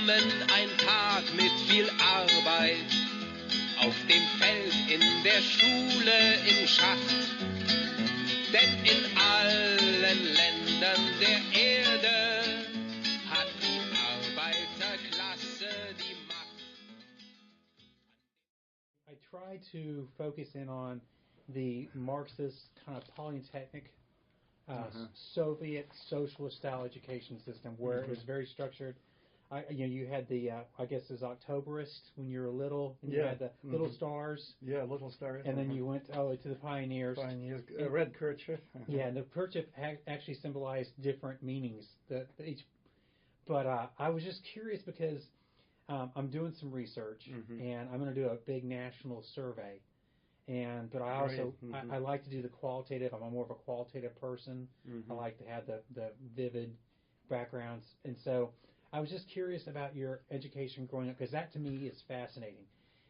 kommen ein Tag mit viel Arbeit, auf dem Feld, in der Schule, im Schacht. Denn in allen Ländern der Erde hat die Arbeiterklasse die Macht. I try to focus in on the Marxist kind of polytechnic Soviet socialist style education system where it was very structured. You had the I guess it was Octoberist when you were little, and you had the little stars. Yeah, little stars. And then you went to the pioneers. Pioneers, red kerchief. Yeah, and the kerchief actually symbolized different meanings. But I was just curious because I'm doing some research and I'm going to do a big national survey. But I also I like to do the qualitative. I'm more of a qualitative person. I like to have the vivid backgrounds, and so I was just curious about your education growing up because that to me is fascinating,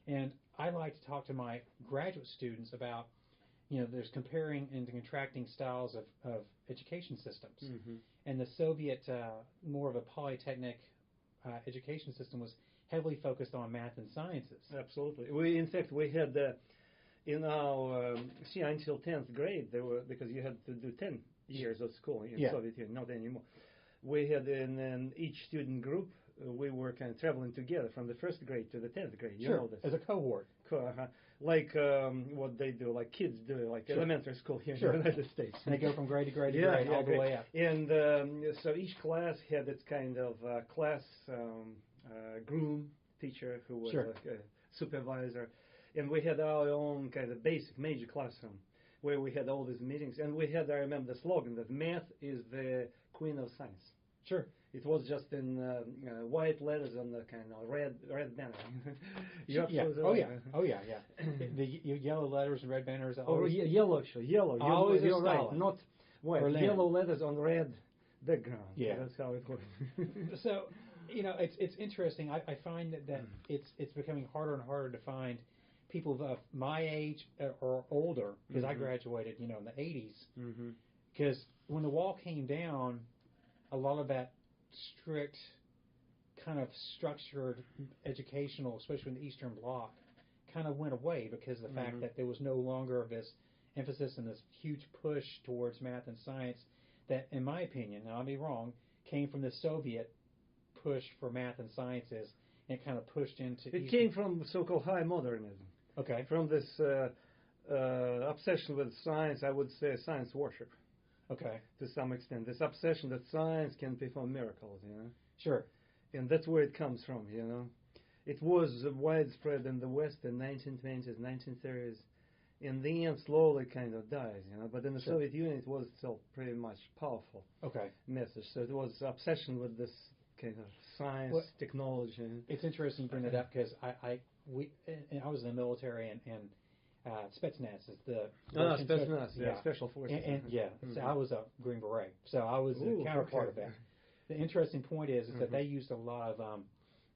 and I like to talk to my graduate students about there's comparing and contracting styles of education systems, and the Soviet more of a polytechnic education system was heavily focused on math and sciences. Absolutely. In fact we had. In our until 10th grade, because you had to do 10 years of school in Soviet Union, not anymore. We had in each student group, we were kind of traveling together from the 1st grade to the 10th grade. You know this. As a cohort. Like what they do, like kids do, like elementary school here in the United States. And they go from grade to grade to grade, all the way up. And so each class had its kind of class groom teacher who was like a supervisor. And we had our own kind of basic major classroom where we had all these meetings. And we had, I remember the slogan that math is the queen of science. Sure. It was just in white letters on the kind of red banner. Oh yeah. The yellow letters and red banners. Yellow actually. Yellow. Always you're right. Not white. Berlin. Yellow letters on red background. Yeah. That's how it works. So, it's interesting. I find that it's becoming harder and harder to find people of my age or older, because I graduated, in the 80s. Because when the wall came down, a lot of that strict kind of structured educational, especially in the Eastern Bloc, kind of went away because of the fact that there was no longer this emphasis and this huge push towards math and science that, in my opinion, and I'll be wrong, came from the Soviet push for math and sciences and kind of pushed into... It came from so-called high modernism. Okay. From this obsession with science, I would say science worship. Okay. To some extent. This obsession that science can perform miracles, Sure. And that's where it comes from, It was widespread in the West in 1920s, 1930s. In the end, slowly kind of dies, But in the Soviet Union, it was still pretty much powerful message. So it was obsession with this kind of science, technology. It's interesting you bring that up because I was in the military and Spetsnaz is the Spetsnaz, special forces. So I was a Green Beret, so I was the counterpart of that. The interesting point is that they used a lot of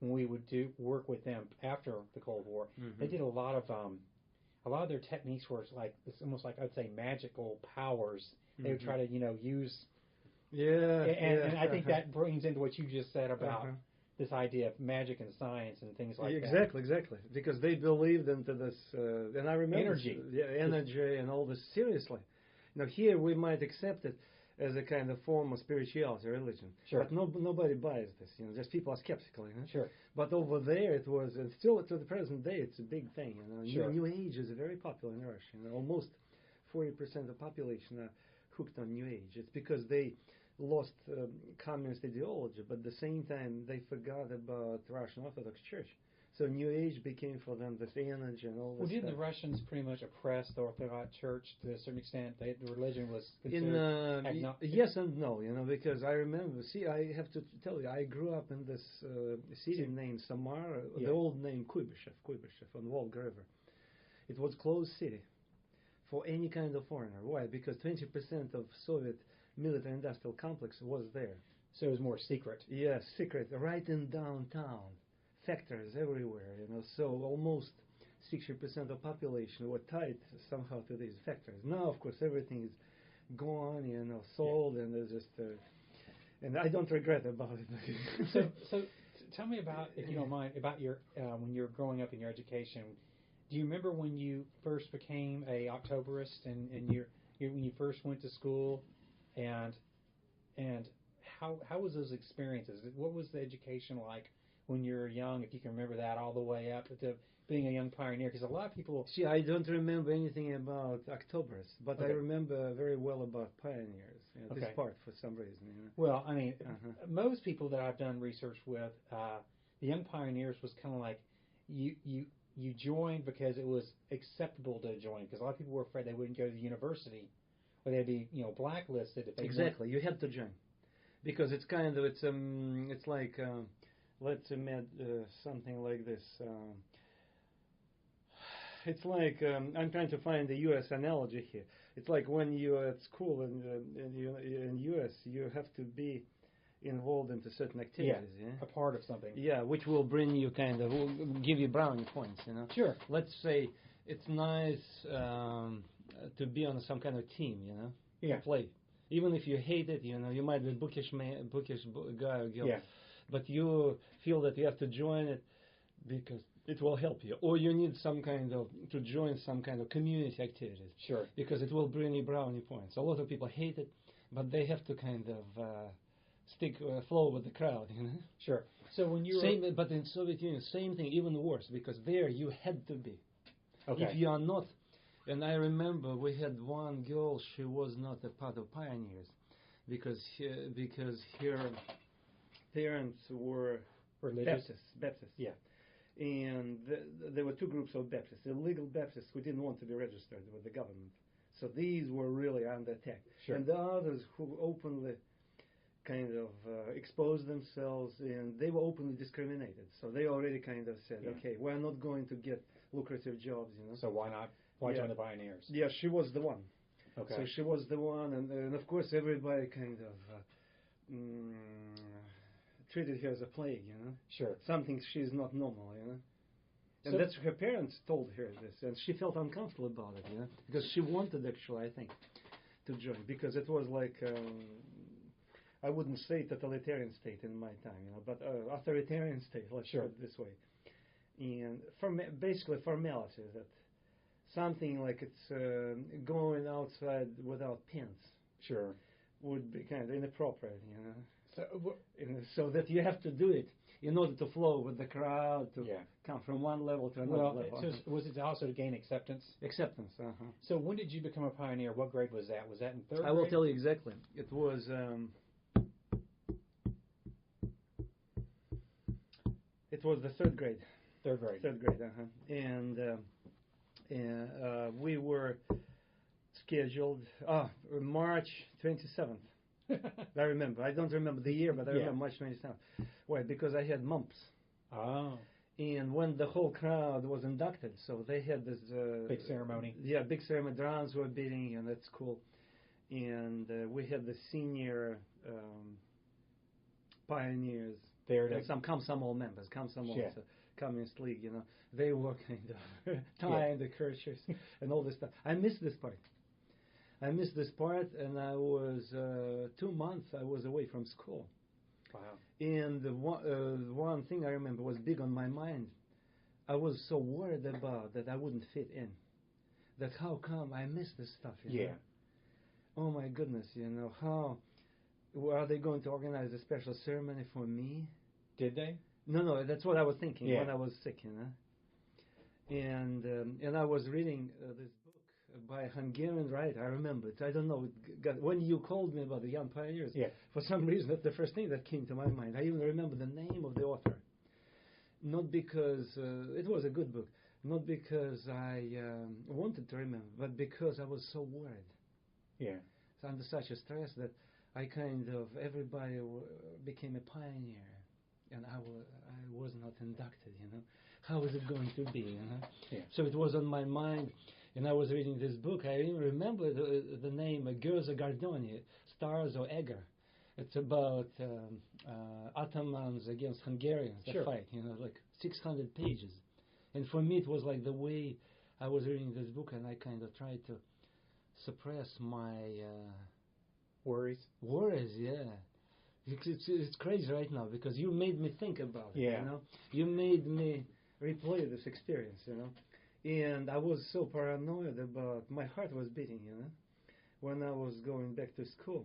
when we would work with them after the Cold War. They did a lot of their techniques were like it's almost like I'd say magical powers. They would try to use. And I think that brings into what you just said about this idea of magic and science and things like that. Exactly. Because they believed into this, and I remember energy and all this seriously. Now here we might accept it as a kind of form of spirituality, religion. Sure. But nobody buys this. Just people are skeptical. Sure. But over there it was, and still to the present day, it's a big thing. Sure. New Age is very popular in Russia. Almost 40% of the population are hooked on New Age. It's because they lost communist ideology, but at the same time they forgot about Russian Orthodox Church. So New Age became for them this energy and all this didn't stuff. the Russians pretty much oppress the Orthodox Church to a certain extent? The religion was considered yes and no, because I remember, I have to tell you, I grew up in this city named Samara, the old name Kuybyshev on Volga River. It was closed city for any kind of foreigner. Why? Because 20% of Soviet military-industrial complex was there. So it was more secret. Yes, secret, right in downtown. Factories everywhere, so almost 60% of population were tied somehow to these factories. Now, of course, everything is gone, sold, and there's just... and I don't regret about it. So tell me about, if you don't mind, about your when you were growing up in your education. Do you remember when you first became a Octoberist and when you first went to school, and how was those experiences? What was the education like when you were young, if you can remember that, all the way up to being a young pioneer? Because a lot of people... See, I don't remember anything about Octoberists, but I remember very well about pioneers, this part for some reason. Well, I mean, most people that I've done research with, the young pioneers was kind of like you joined because it was acceptable to join, because a lot of people were afraid they wouldn't go to the university, or they'd be blacklisted if they Exactly, you had to join, because it's kind of it's like let's admit something like this. It's like I'm trying to find the U.S. analogy here. It's like when you're at school in U.S., you have to be involved into certain activities, a part of something. Yeah, which will bring you will give you brownie points, Sure. Let's say it's nice to be on some kind of team, to play. Even if you hate it, you might be a bookish guy or girl, but you feel that you have to join it because it will help you, or you need to join some kind of community activities. Sure. Because it will bring you brownie points. A lot of people hate it, but they have to flow with the crowd, Sure. So when you but in Soviet Union, same thing, even worse, because there you had to be. Okay. If you are not, and I remember we had one girl, she was not a part of pioneers, because her parents were religious. Baptists. Yeah. And there were two groups of Baptists: illegal Baptists who didn't want to be registered with the government. So these were really under attack. Sure. And the others who openly exposed themselves, and they were openly discriminated. So they already said, okay, we're not going to get lucrative jobs, So why not? Why join the pioneers? Yeah, she was the one. Okay. So she was the one, and of course everybody treated her as a plague, Sure. Something she's not normal, And So that's her parents told her this, and she felt uncomfortable about it, because she wanted actually, I think, to join, because it was like I wouldn't say totalitarian state in my time, but authoritarian state, let's put it this way, and basically formality, that something like it's going outside without pants, sure, would be kind of inappropriate, So that you have to do it in order to flow with the crowd, to come from one level to another level. So was it also to gain acceptance? Acceptance, So when did you become a pioneer? What grade was that? Was that in third grade? I will tell you exactly. It was... it was the third grade. Third grade. Third grade, And we were scheduled... March 27th. I remember. I don't remember the year, but I remember March 27th. Why? Because I had mumps. Oh. And when the whole crowd was inducted, so they had this... big ceremony. Yeah, big ceremony. Drums were beating, and that's cool. And we had the senior pioneers. There and some Komsomol members, Komsomol, Communist League, they were tying the kerchiefs and all this stuff. I missed this part. And I was 2 months I was away from school. Wow. And the one thing I remember was big on my mind. I was so worried about that I wouldn't fit in. That how come I missed this stuff, Oh my goodness, how are they going to organize a special ceremony for me? Did they? No, that's what I was thinking when I was sick, And I was reading this book by a Hungarian writer. I remember it. I don't know. When you called me about the young pioneers, for some reason that's the first thing that came to my mind. I even remember the name of the author. Not because it was a good book, not because I wanted to remember, but because I was so worried. Yeah. So under such a stress that I everybody became a pioneer, and I was not inducted, How is it going to be, Yeah. So it was on my mind, and I was reading this book. I even remember the name Gőze Gardoni, Stars or Eger. It's about Ottomans against Hungarians, the fight, like 600 pages. And for me, it was like the way I was reading this book, and I tried to suppress my... Worries? Worries, yeah. It's crazy right now because you made me think about it. Yeah. You know, you made me replay this experience. You know, and I was so paranoid about my heart was beating. You know, when I was going back to school,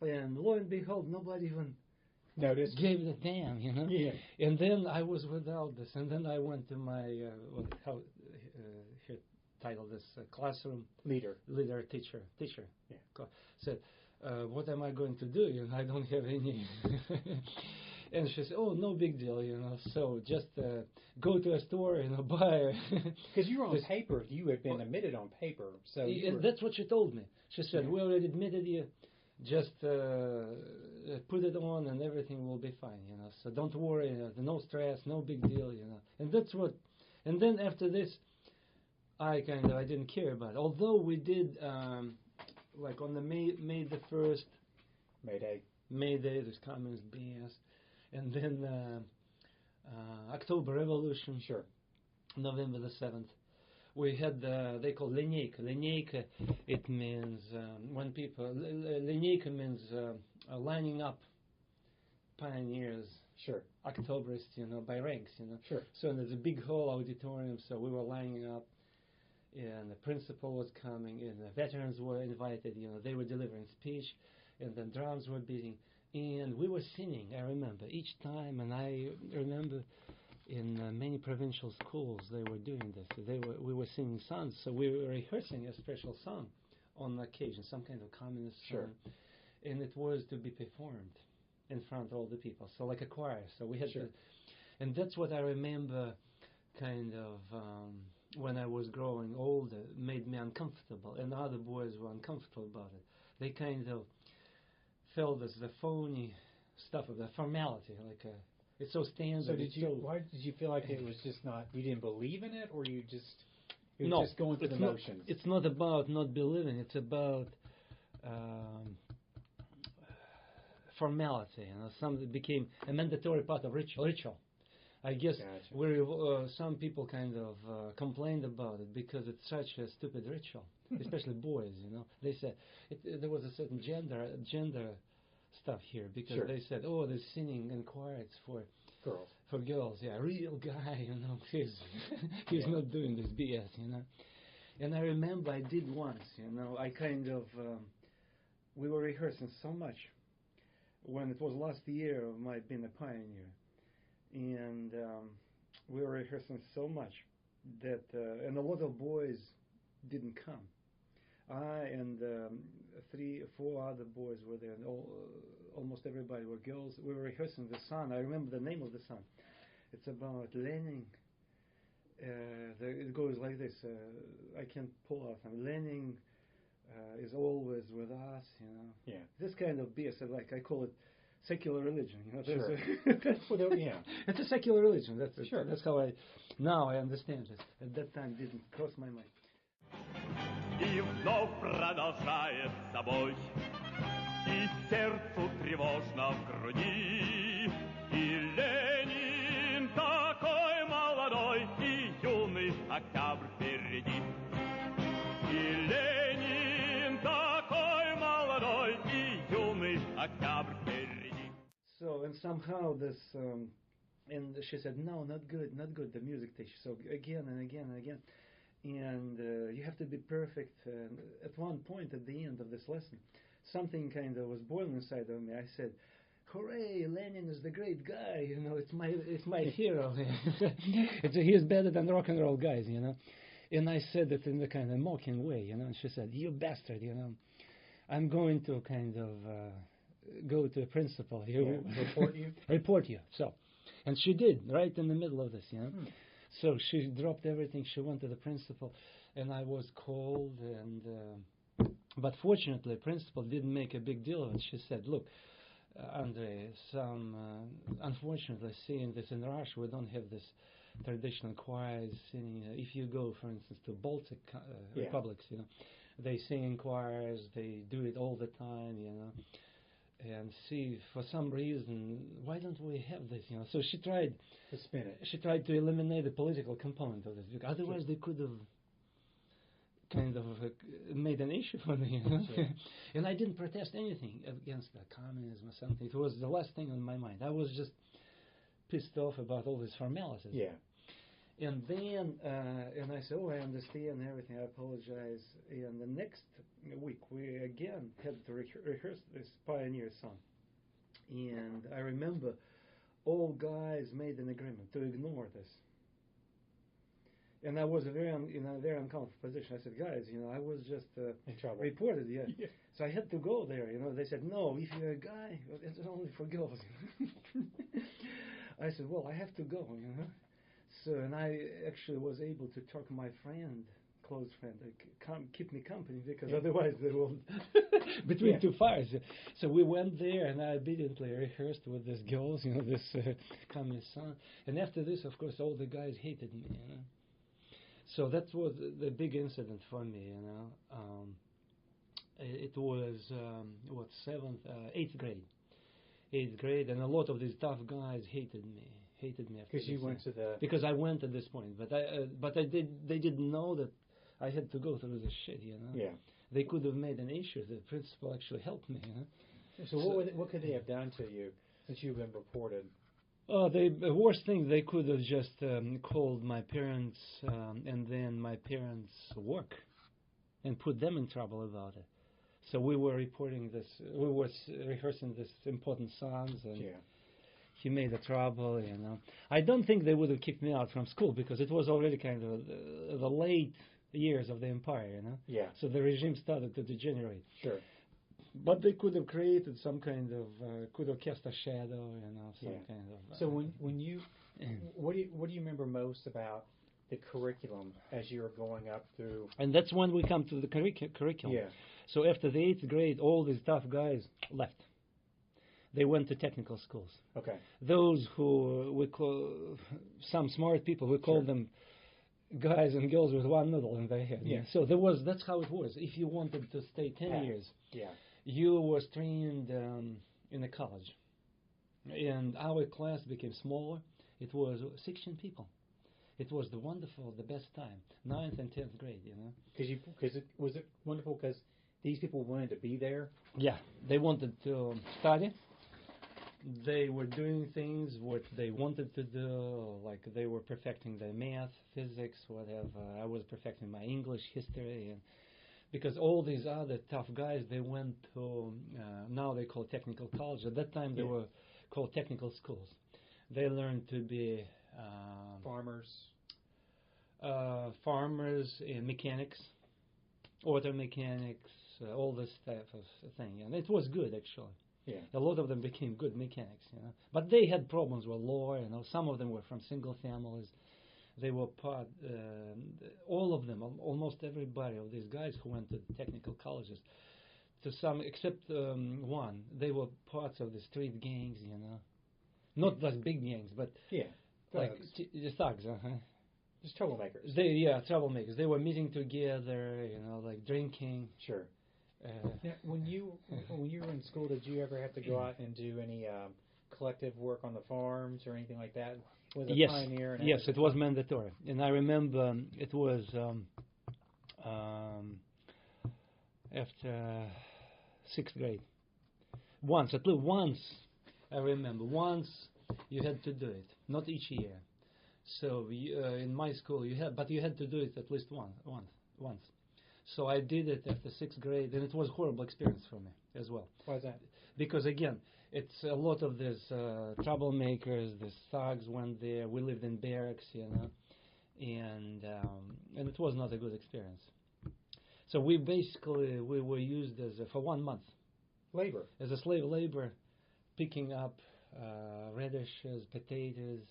and lo and behold, nobody even noticed, gave a damn. You know. Yeah. And then I was without this, and then I went to my here title this classroom leader, teacher. Yeah. Said, what am I going to do? You know, I don't have any. And she said, oh, no big deal, you know. So just go to a store, you know, buy. Because you were on paper. You had been admitted on paper. So that's what she told me. She said, Yeah. we already admitted you. Just put it on and everything will be fine, you know. So don't worry, no stress, no big deal, you know. And that's what. And then after this, I didn't care about it. Although we did, like on the May the 1st, May Day, this communist BS, and then October Revolution, sure, November the 7th. We had they call lineyka. Lineyka, it means when people. Lineyka means lining up pioneers, sure, Octobrists, you know, by ranks, you know. Sure. So there's a big hall auditorium, so we were lining up, and the principal was coming, and the veterans were invited, you know, they were delivering speech, and then drums were beating, and we were singing, I remember, each time, and I remember in many provincial schools they were doing this. We were singing songs, so we were rehearsing a special song on occasion, some kind of communist song, and it was to be performed in front of all the people, so like a choir. So we had to, and that's what I remember kind of when I was growing older, made me uncomfortable, and other boys were uncomfortable about it. They kind of felt as the phony stuff of the formality, like it's so standard. So why did you feel like it was just not, you didn't believe in it, or you were just going through the motions? It's not about not believing, it's about formality, you know, something became a mandatory part of ritual. I guess some people kind of complained about it because it's such a stupid ritual, especially boys, you know. They said there was a certain gender stuff here because they said, oh, they're singing in choirs for girls. For girls, yeah, real guy, you know, he's not doing this BS, you know. And I remember I did once, you know, I kind of we were rehearsing so much when it was last year of my being a pioneer, and we were rehearsing so much that and a lot of boys didn't come. I and 3 or 4 other boys were there, and almost everybody were girls. We were rehearsing the song. I remember the name of the song. It's about Lenin. It goes like this. I can't pull out something. Lenin is always with us, you know. Yeah. This kind of BS, like I call it secular religion. You know. It's a secular religion. That's it. That's how now I understand it. At that time, didn't cross my mind. И вновь продолжается бой, и сердцу тревожно в груди, и Ленин такой молодой, и юный октябрь впереди. И Ленин такой молодой, и юный октябрь впереди. So, and somehow this, and she said, no, not good, the music teacher. So again and again and again. And you have to be perfect. And at one point, at the end of this lesson, something kind of was boiling inside of me. I said, "Hooray! Lenin is the great guy. You know, it's my hero. He is better than rock and roll guys. You know." And I said it in the kind of mocking way. You know. And she said, "You bastard. You know, I'm going to kind of go to a principal. Report you." So, and she did right in the middle of this. You know. So she dropped everything. She went to the principal, and I was called. And but fortunately, the principal didn't make a big deal of it. She said, "Look, Andrei, unfortunately, seeing this in Russia, we don't have this traditional choirs singing. If you go, for instance, to Baltic republics, you know, they sing in choirs. They do it all the time, you know." And see, for some reason, why don't we have this? You know, so she tried to spin it. She tried to eliminate the political component of this, because otherwise they could have kind of made an issue for me. You know? Sure. And I didn't protest anything against the communism or something. It was the last thing on my mind. I was just pissed off about all these formalities. Yeah. And then, and I said, I understand everything, I apologize. And the next week, we again had to rehearse this Pioneer song. And I remember all guys made an agreement to ignore this. And I was in a very uncomfortable position. I said, guys, I was just In trouble. reported, yeah. So I had to go there, They said, no, if you're a guy, it's only for girls. I said, well, I have to go, So, and I actually was able to talk my close friend, keep me company, because otherwise they will between two fires. So we went there, and I obediently rehearsed with these girls, this communist song. And after this, of course, all the guys hated me, So that was the big incident for me, It was, eighth grade, and a lot of these tough guys hated me after Because you went to the... Because I went at this point, but they didn't know that I had to go through this shit, Yeah. They could have made an issue. The principal actually helped me, So what could they have done to you since you've been reported? The worst thing, they could have just called my parents and then my parents' work and put them in trouble about it. So we were reporting this, we were rehearsing this important songs, and he made a trouble, I don't think they would have kicked me out from school, because it was already kind of the late years of the empire, Yeah. So the regime started to degenerate. Sure. But they could have created some kind of, could have cast a shadow, kind of. So when you, what do you remember most about the curriculum as you were going up through? And that's when we come to the curriculum. Yeah. So after the 8th grade, all these tough guys left. They went to technical schools. Okay. Those who we call, some smart people, we call them guys and girls with one noodle in their head. Yeah. So that's how it was. If you wanted to stay 10 years, you were trained in a college. And our class became smaller. It was 16 people. It was the best time, 9th and 10th grade, Was it wonderful because these people wanted to be there? Yeah, they wanted to study. They were doing things what they wanted to do, like they were perfecting their math, physics, whatever. I was perfecting my English, history, and because all these other tough guys, they went to, now they call technical college. At that time, they were called technical schools. They learned to be farmers and mechanics, auto mechanics, all this type of thing. And it was good, actually. Yeah. A lot of them became good mechanics, But they had problems with law, Some of them were from single families. They were part, all of them, almost everybody of these guys who went to technical colleges, to some, except one, they were parts of the street gangs, Not like big gangs, but like thugs, Just troublemakers. Troublemakers. They were meeting together, like drinking. Sure. Now, when you were in school, did you ever have to go out and do any collective work on the farms or anything like that? Was a pioneer? And yes, it was mandatory. And I remember it was after 6th grade. At least once, I remember. Once you had to do it, not each year. So in my school, you had to do it at least once. So I did it after 6th grade, and it was a horrible experience for me as well. Why is that? Because again, it's a lot of these troublemakers, these thugs went there. We lived in barracks, and it was not a good experience. So we were used for 1 month labor as a slave labor, picking up radishes, potatoes,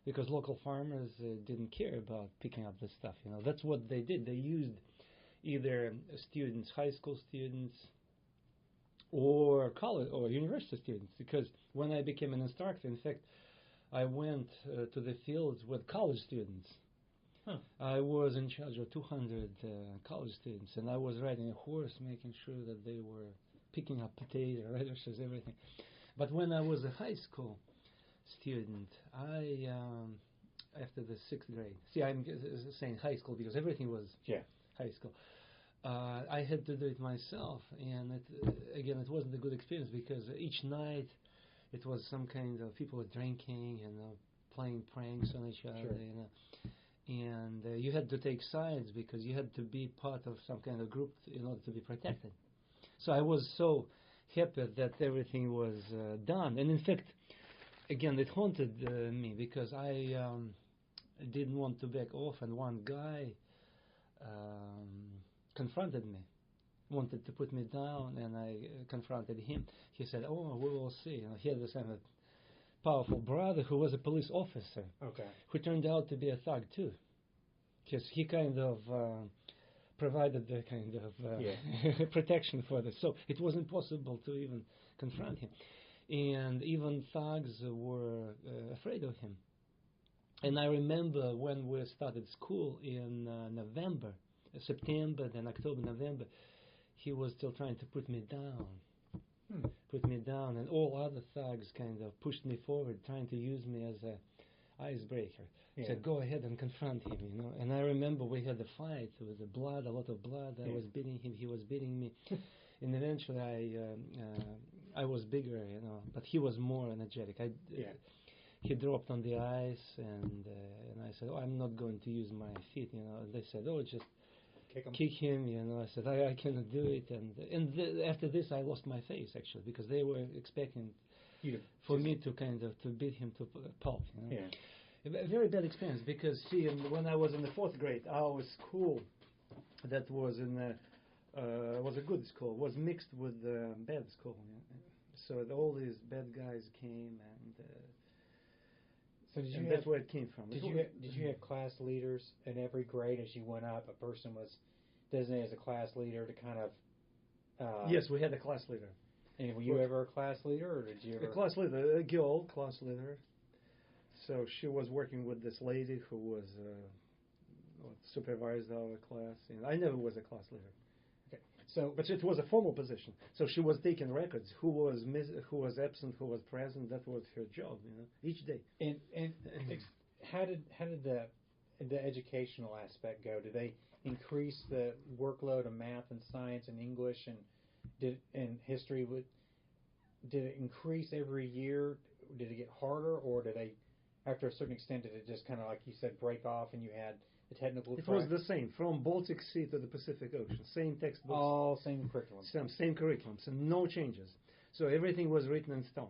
because local farmers didn't care about picking up this stuff. That's what they did. They used either students, high school students, or college or university students. Because when I became an instructor, in fact, I went to the fields with college students. Huh. I was in charge of 200 college students, and I was riding a horse, making sure that they were picking up potatoes, radishes, everything. But when I was a high school student, I after the 6th grade. See, I'm saying high school because everything was high school. I had to do it myself, and it wasn't a good experience because each night it was some kind of people were drinking and playing pranks on each other, and you had to take sides because you had to be part of some kind of group in order to be protected. So I was so happy that everything was done, and in fact, again, it haunted me because I didn't want to back off, and one guy confronted me, wanted to put me down, and I confronted him. He said, "Oh, we will see." He had this kind of powerful brother who was a police officer, who turned out to be a thug too, because he kind of provided the kind of protection for this. So it was impossible to even confront him, and even thugs were afraid of him. And I remember when we started school in September, then October, November, he was still trying to put me down. And all other thugs kind of pushed me forward, trying to use me as a icebreaker. Said, "Go ahead and confront him," And I remember we had a fight with the blood, a lot of blood. I was beating him, he was beating me, and eventually I was bigger, but he was more energetic. He dropped on the ice, and I said, "Oh, I'm not going to use my feet," And they said, "Oh, just kick him," I said, I cannot do it, and after this I lost my face actually because they were expecting for me to kind of to beat him to pulp. A very bad experience because when I was in the 4th grade, our school that was was a good school was mixed with the bad school, so all these bad guys came and. So that's where it came from. Did you have class leaders in every grade as you went up? A person was designated as a class leader to kind of... yes, we had a class leader. And were you ever a class leader, or did you ever... A class leader, a girl class leader. So she was working with this lady who was supervised our class. And I never was a class leader. But it was a formal position. So she was taking records. Who was absent, who was present. That was her job, each day. And how did the educational aspect go? Did they increase the workload of math and science and English and history? Did it increase every year? Did it get harder, or did they, after a certain extent, did it just kind of, like you said, break off and you had the technical track? It was the same, from Baltic Sea to the Pacific Ocean. Same textbooks. All same curriculum. Same curriculums, and no changes. So everything was written in stone.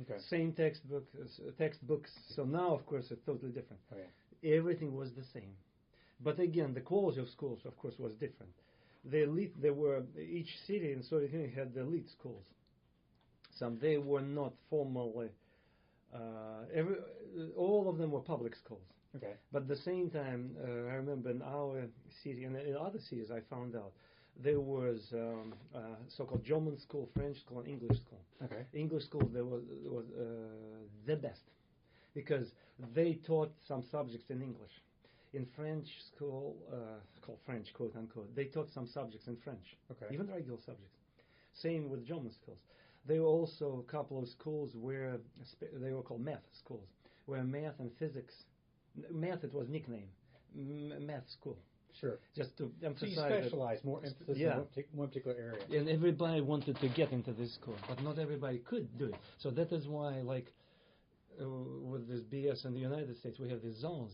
Okay. Same textbooks. So now, of course, it's totally different. Everything was the same. But again, the quality of schools, of course, was different. The elite, each city in Soviet Union had the elite schools. Some they were not formally. All of them were public schools. Okay. But at the same time, I remember in our city and in other cities, I found out there was so-called German school, French school, and English school. Okay. English school there was the best because they taught some subjects in English. In French school, called French, quote unquote, they taught some subjects in French. Okay. Even regular subjects. Same with German schools. There were also a couple of schools where they were called math schools, where math and physics. Math, it was nickname, math school. Sure. Just to emphasize. So you specialize more emphasis in one particular area. And everybody wanted to get into this school, but not everybody could do it. So that is why, with this BS in the United States, we have these zones,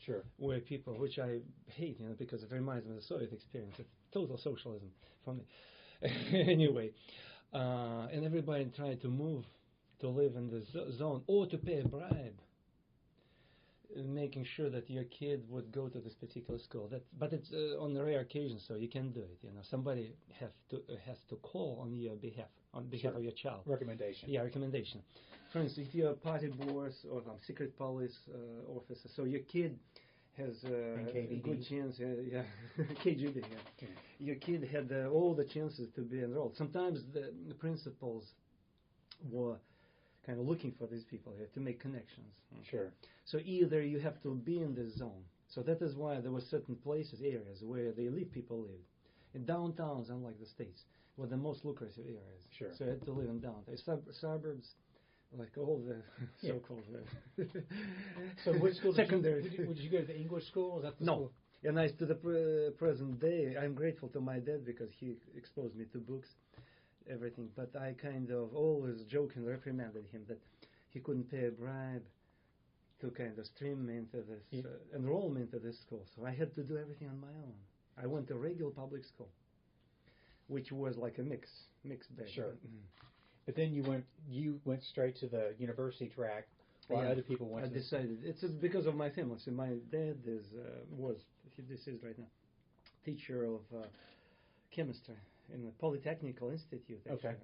Sure. Where people, which I hate, because it reminds me of the Soviet experience. It's total socialism for me. Anyway, and everybody tried to move to live in this zone or to pay a bribe, making sure that your kid would go to this particular school. But it's on a rare occasion, so you can do it. Somebody has to call on your behalf, Sure. of your child. Recommendation. Yeah, recommendation. For instance, if you're a party boss or secret police officer, so your kid has a good chance. KGB. Yeah. Your kid had all the chances to be enrolled. Sometimes the principals were kind of looking for these people here to make connections. Sure. So either you have to be in this zone. So that is why there were certain places, areas where the elite people lived. In downtowns, unlike the States, were the most lucrative areas. Sure. So you had to live in downtown. Suburbs, like all the so-called... So which school secondary. would you go to the English school? Is that the No. school? And to the present day, I'm grateful to my dad because he exposed me to books, everything. But I kind of always joked and reprimanded him that he couldn't pay a bribe to kind of stream me into this, enroll me into this school. So I had to do everything on my own. I went to regular public school, which was like a mixed bag. Sure. But then you went straight to the university track, while other people went. I decided it's because of my family. So my dad was right now teacher of chemistry in the Polytechnical Institute. Actually. Okay.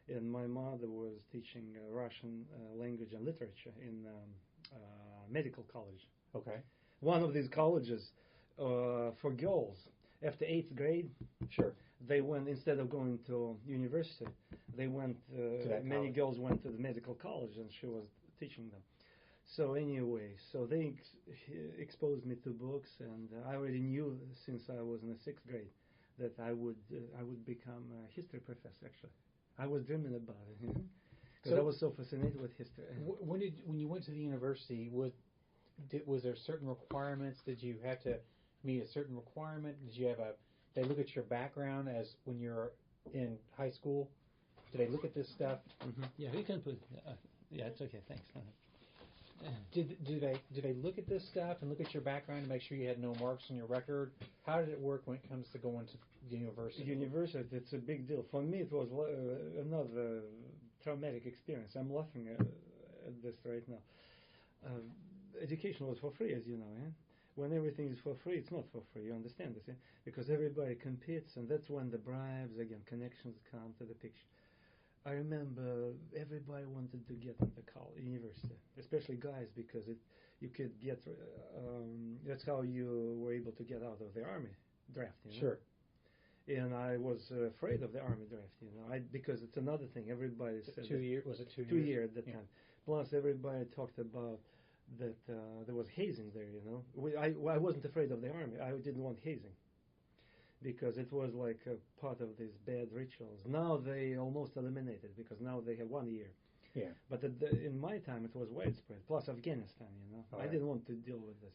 And my mother was teaching Russian language and literature in medical college. Okay. One of these colleges for girls after 8th grade. Sure. They went, instead of going to university, they went. Many girls went to the medical college, and she was teaching them. So anyway, they exposed me to books, and I already knew since I was in the 6th grade that I would become a history professor. Actually, I was dreaming about it because I was so fascinated with history. When you went to the university, was there certain requirements? Did you have to meet a certain requirement? Did you have they look at your background as when you're in high school? Did they look at this stuff? Mm-hmm. Yeah, we can put. Yeah, it's okay. Thanks. Do they look at this stuff and look at your background to make sure you had no marks on your record? How did it work when it comes to going to the university? University, it's a big deal. For me, it was another traumatic experience. I'm laughing at this right now. Education was for free, as you know. When everything is for free, it's not for free. You understand this? Because everybody competes, and that's when the bribes, again, connections come to the picture. I remember everybody wanted to get into university, especially guys, because you could get. That's how you were able to get out of the army draft. Sure. And I was afraid of the army draft, because it's another thing. Everybody said 2 years. Was it 2 years? 2 years at the time. Plus, everybody talked about that there was hazing there. I wasn't afraid of the army. I didn't want hazing, because it was like a part of these bad rituals. Now they almost eliminated, because now they have 1 year. Yeah. But in my time it was widespread. Plus Afghanistan, Oh, I didn't want to deal with this,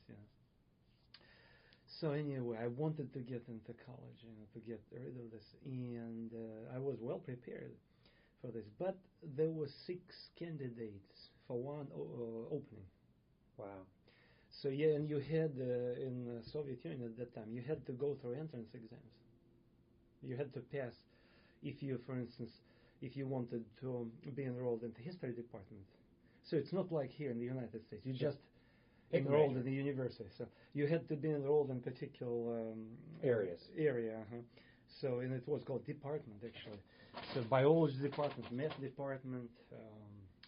So anyway, I wanted to get into college, to get rid of this, and I was well prepared for this. But there were 6 candidates for one opening. Wow. So yeah, and you had in the Soviet Union at that time, you had to go through entrance exams. You had to pass. If you, for instance, if you wanted to be enrolled in the history department, so it's not like here in the United States. You just enrolled in the university. So you had to be enrolled in particular areas. So and it was called department actually. So biology department, math department,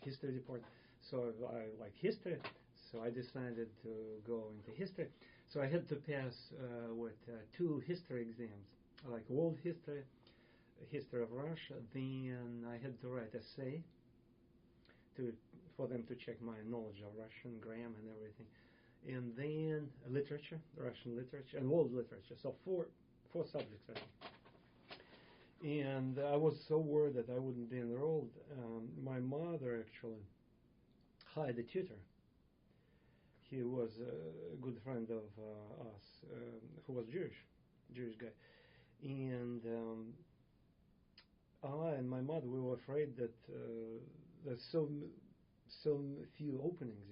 history department. So I like history. So I decided to go into history. So I had to pass 2 history exams, like world history, history of Russia. Then I had to write essay for them to check my knowledge of Russian grammar and everything. And then literature, Russian literature, and world literature. So four subjects, I think. And I was so worried that I wouldn't be enrolled. My mother actually hired a tutor. He was a good friend of us, who was Jewish guy. And I and my mother, we were afraid that there's so few openings,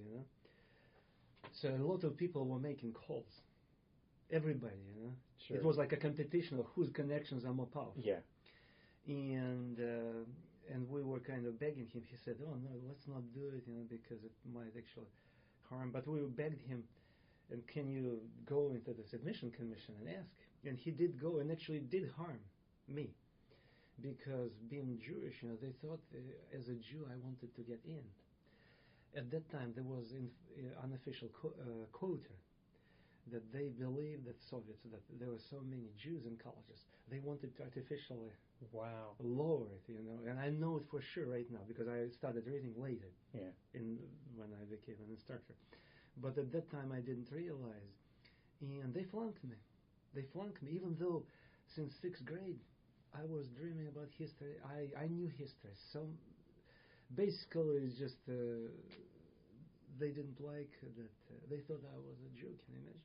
So a lot of people were making calls. Everybody, Sure. It was like a competition of whose connections are more powerful. Yeah. And we were kind of begging him. He said, "Oh no, let's not do it, because it might actually harm." But we begged him, and can you go into this admission commission and ask? And he did go, and actually did harm me, because being Jewish, they thought as a Jew I wanted to get in. At that time there was unofficial quota that they believed that Soviets, that there were so many Jews in colleges, they wanted to artificially lower it, and I know it for sure right now because I started reading later. Yeah. When I became an instructor. But at that time I didn't realize, and they flunked me. Even though since 6th grade I was dreaming about history. I knew history. So basically it's just they didn't like that. They thought I was a Jew. Can you imagine?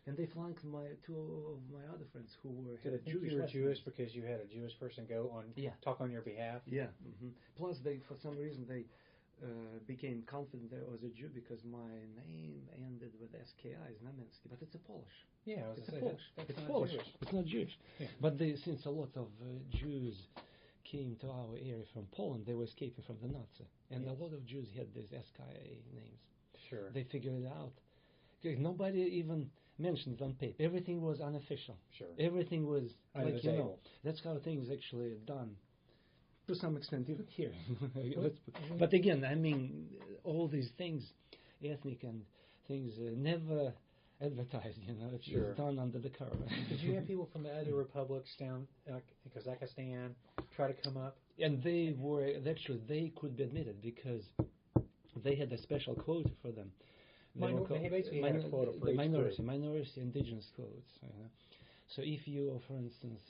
And they flanked two of my other friends who had Did they think Jewish. you were last Jewish names. because you had a Jewish person go on talk on your behalf? Yeah. Plus, for some reason they became confident that I was a Jew because my name ended with SKI, Znamenski, but it's a Polish. Yeah, It's a Polish. That's It's not Polish. Jewish. It's not Jewish. Yeah. But since a lot of Jews came to our area from Poland, they were escaping from the Nazi, and a lot of Jews had these SKI names. Sure. They figured it out. Nobody even mentioned it on paper. Everything was unofficial. Sure. Everything was Under like the table. That's how things actually are done. To some extent, even here. But again, I mean, all these things, ethnic and things, never advertised. It's Sure. done under the cover. Did you have people from the other republics down in Kazakhstan try to come up? And they could be admitted because they had a special quota for them. They basically had a quota for each minority indigenous quotas. So if you are, for instance,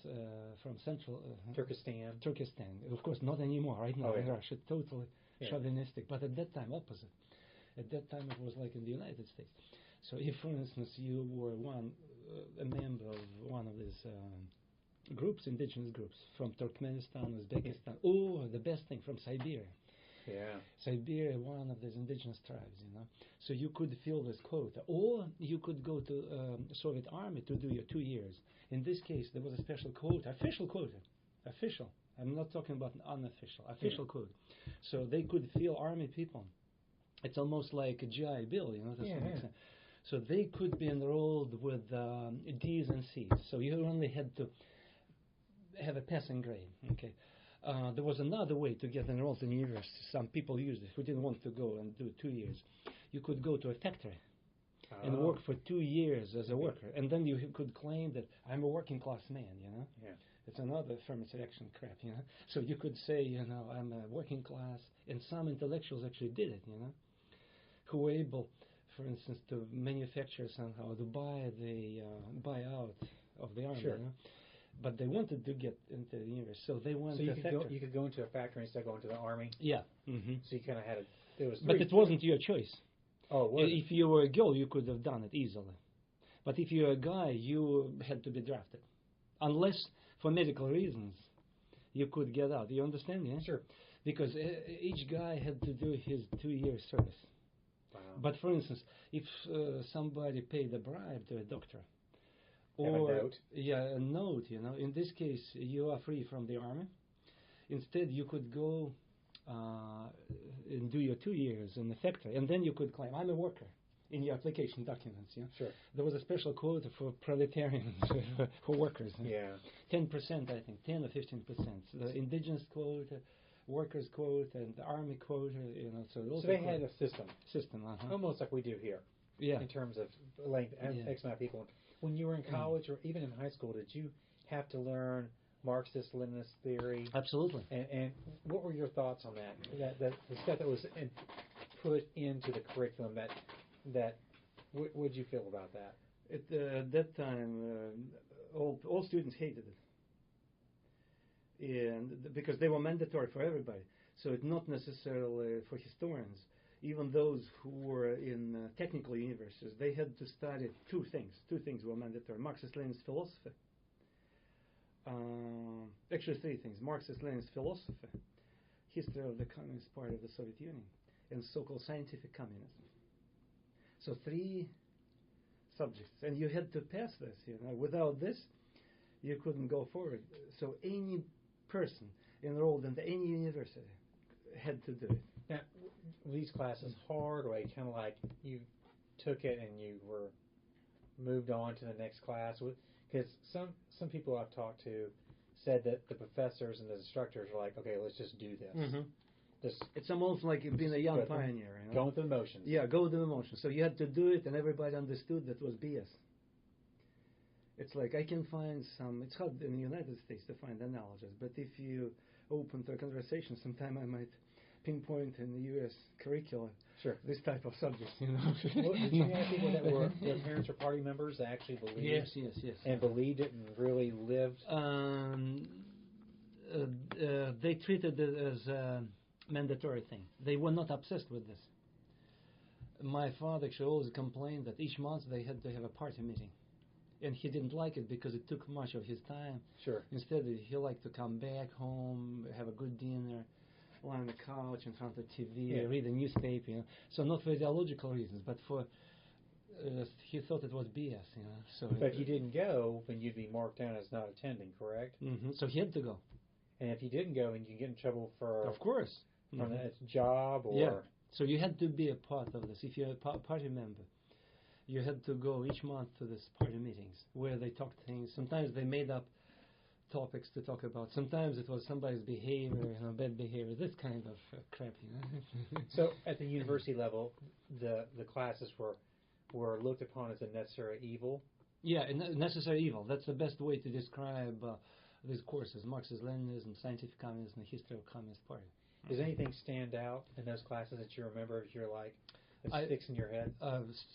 from central Turkestan, of course not anymore. Right now in Russia, totally chauvinistic. But at that time, opposite. At that time, it was like in the United States. So if, for instance, you were a member of one of these groups, indigenous groups, from Turkmenistan, Uzbekistan, or the best thing, from Siberia. Yeah. Siberia, one of these indigenous tribes, So you could fill this quota. Or you could go to Soviet army to do your 2 years. In this case, there was a special quota, official quota. Official. I'm not talking about an unofficial. Official quota. So they could fill army people. It's almost like a GI Bill, to some extent. So they could be enrolled with D's and C's. So you only had to have a passing grade. Okay. There was another way to get enrolled in university. Some people used it who didn't want to go and do 2 years. You could go to a factory and work for 2 years as a worker, and then you could claim that I'm a working class man. Yeah. It's another affirmative action crap. So you could say, I'm a working class, and some intellectuals actually did it. Who were able, for instance, to manufacture somehow to buy out of the army. Sure. But they wanted to get into the university, so they went so to a factory. You could go into a factory instead of going to the army? Yeah. Mm-hmm. So you kind of had But it wasn't your choice. Oh, it wasn't? If you were a girl, you could have done it easily. But if you're a guy, you had to be drafted. Unless, for medical reasons, you could get out. You understand, yeah? Sure. Because each guy had to do his 2-year service. Wow. But for instance, if somebody paid a bribe to a doctor, Have or a note. a note, in this case you are free from the army. Instead, you could go and do your 2 years in the factory, and then you could claim I'm a worker in your application documents. Yeah, sure. There was a special quota for proletarians, for workers. Yeah, 10%, I think, 10 or 15%. The indigenous quota, workers quota, and the army quota. So they had a system. Almost like we do here. Yeah. In terms of length, X amount of people. When you were in college or even in high school, did you have to learn Marxist Leninist theory? Absolutely. And what were your thoughts on that? That the stuff that was put into the curriculum. What would you feel about that? At that time, all students hated it, and because they were mandatory for everybody. So it's not necessarily for historians. Even those who were in technical universities, they had to study 2 things. 2 things were mandatory: Marxist-Leninist philosophy. Actually, 3 things: Marxist-Leninist philosophy, history of the Communist Party of the Soviet Union, and so-called scientific communism. So 3 subjects, and you had to pass this. Without this, you couldn't go forward. So any person enrolled in any university had to do it. Now, were these classes hard, or kind of like you took it and you were moved on to the next class? Because some people I've talked to said that the professors and the instructors were like, okay, let's just do this. Mm-hmm. It's almost like being a young pioneer. Going through the motions. Yeah, go through the motions. So you had to do it, and everybody understood that was BS. It's like I can find it's hard in the United States to find analogies, but if you open to a conversation, sometime I might pinpoint in the U.S. curriculum this type of subjects. Well, did you have people that their parents were party members that actually believed? Yes. And believed it and really lived? They treated it as a mandatory thing. They were not obsessed with this. My father actually always complained that each month they had to have a party meeting And he didn't like it because it took much of his time. Sure. Instead, he liked to come back home, have a good dinner, lie on the couch in front of TV, read a newspaper. So not for ideological reasons, but for he thought it was BS. So but if you didn't go, then you'd be marked down as not attending, correct? So he had to go. And if you didn't go, then you get in trouble for of course from a job or So you had to be a part of this. If you're a party member, you had to go each month to these party meetings where they talked things. Sometimes they made up topics to talk about. Sometimes it was somebody's behavior, bad behavior, this kind of crap. So at the university level, the classes were looked upon as a necessary evil. Yeah, necessary evil. That's the best way to describe these courses: Marxist Leninism, scientific communism, the history of Communist Party. Does anything stand out in those classes that you remember? You're like, it sticks in your head.